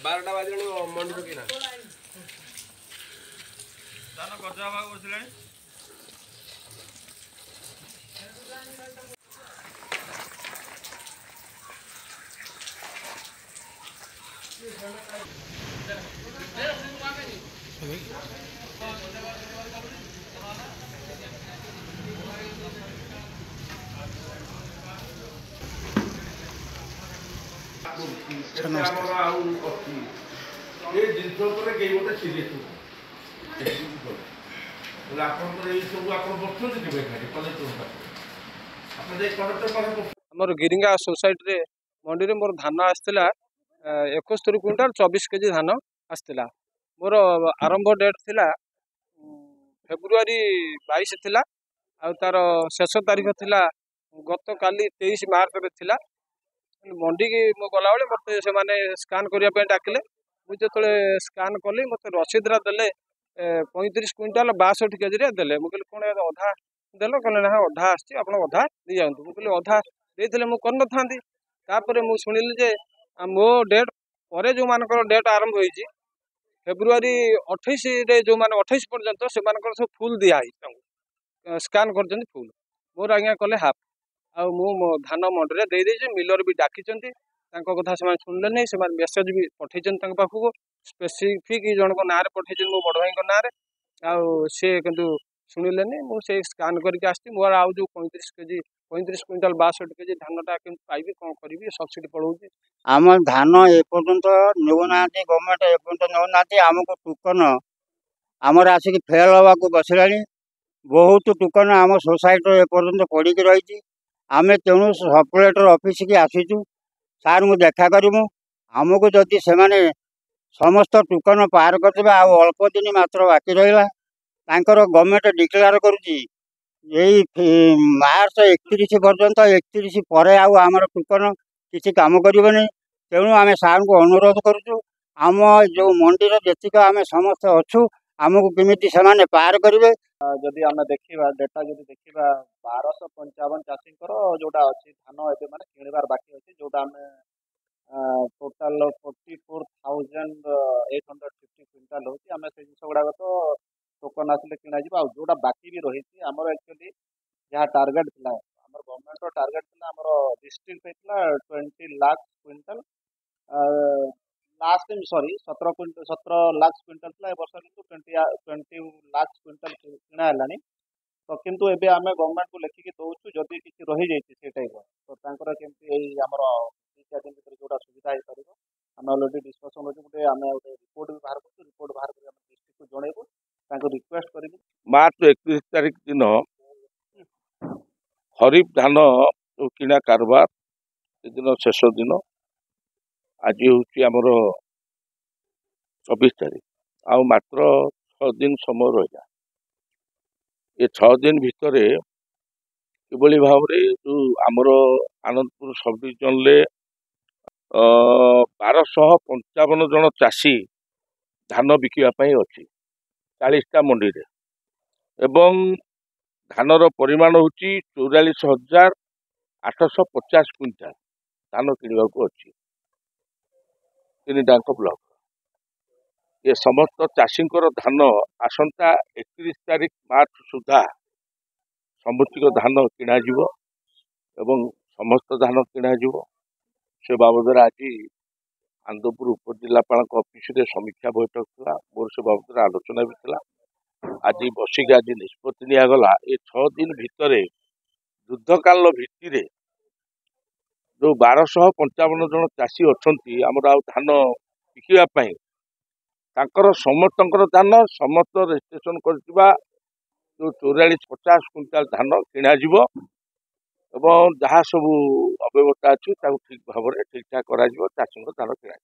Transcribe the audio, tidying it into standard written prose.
12ଟା ବାଜିଲାଣି ମଣ୍ଡିରୁ କିଣା ଧାନ ଗଜା ହେବାକୁ ବସିଲାଣି। आमर गिरिंगा सोसाइटी रे मंडी रे मोर धान आसला 71 क्विंटाल 24 केजी धान आसला। मोर आरंभ डेट थिला फेब्रुआरी 22 थिला आ तार शेष तारीख थिला गत काली 23 मार्च रे थिला। मंडी की मो गला बेले मते से माने स्कान करिया पे डाकिले मु जतले स्कान कली मते रसीदरा देले 35 क्विंटाल 62 केजी रे देले। मु कहली कोन अधा देलो कहले ना अधा आछि आपण अधा दि जानतु। मु कहली अधा देथिले मु कोन नथांती। तापरे मु सुनिली जे मो डेट परे जो मानकर डेट आरंभ होईची फेब्रुआरी 28 रे जो माने 28 पर्यंत से मानकर सब फुल दिया है स्कान कर फुल मोर आज्ञा कले हाफ आ मु धान मंडी दे देजे मिलर भी डाकिचंती तांको कथा से सुनले नहीं से मेसेज भी पठेइचंती पाखक स्पेसिफिक जनक ना पठेइचंती मो बड़ भाई ना आ सी किंतु शुणिले नहीं मुझे स्कान करके आसती मोर आउ जो 35 क्विंटाल 62 केजी धानटा पाइबी कौन करी सब्सिडी पड़ोची आम धान एपर्यंत नेउना गवर्नमेंट एपर्यंत नेउना आमको टोकन आमर आसिक फेल हवा बसला बहुत टोकन आम सोसाइटी एपर्यंत पड़ी रही आम तेणु सप्लेटर ऑफिस की आसीचु सार मु देखा करूँ आमको जदि से समस्त टोकन पार कर अल्प दिन मात्र बाकी रहा गवर्नमेंट डिक्लेयर करुच्ची मार्च 31 पर्यंत 31 पर आमर टोकन किसी काम करनी तेणु आम सार को अनुरोध करुचु आम जो मंडी जेतिक आम समस्त अच्छु आमको केमिति से पार करेंगे। जदि आम देखा डेटा जब देखा 1255 चाषी जोटा अच्छी धान ए मैंने किणवार बाकी अच्छे जोटा आम टोटाल 44,850 क्विंटाल होती आम से जिन गुड़ाक तो टोकन आसिले किणा जोटा बाकी भी रही आमर एक्चुअली जहाँ टार्गेट था आम गवर्नमेंट टार्गेट था आम डिस्ट्रिक्ट होता 20 lakh quintal last sorry 17 lakh quintal था वर्ष कितु 20 लाख क्विंटाल किणा है तो किंतु एबे आम गवर्नमेंट को लेखिकी दौचु जदि किसी रही जाइए से टाइप तो केमती आमर 2-4 दिन भर जो सुविधा हो पार आम अलरेडी डिस्कसन हो गोटे आम गोटे रिपोर्ट भी बाहर कर रिपोर्ट बाहर कर डिस्ट्रिक्ट को जनइबू रिक्वेस्ट कर मार्च 31 तारीख दिन खरीफ धान किणा कारबार दिन शेष दिन आज हूँ आमर 24 तारीख आ मात्र 6 दिन समय रहा ये 6 दिन भितर किभली भाव जो आमर आनंदपुर सब डिविजन 1255 जन चाषी धान बिकापी अच्छी 40टा मंडी रे एवं धानर परिमाण हूँ 44,850 क्विंटाल धान किणवा अच्छी 3टाक ब्लॉक ये समस्त चाषी धान आसंता 31 तारीख मार्च सुधा समुचित धान किणा एवं समस्त धान किणा से बाबद आज आनंदपुर उपजिलापाल ऑफिस रे समीक्षा बैठक था मोर से बाबद आलोचना भी था आज बसिक आज निष्पत्ति निगला ये 6 दिन भितर युद्धकाल भित्ति जो 1255 जन चाषी अच्छा आमर धान बिकापी समस्त धान समस्त रेजिस्ट्रेशन कर जो 44,50 क्विंटाल धान किणा एवं जहाँ सब अव्यवस्था अच्छी ठीक भाव में ठीक ठाक कर चाषी धान किणा।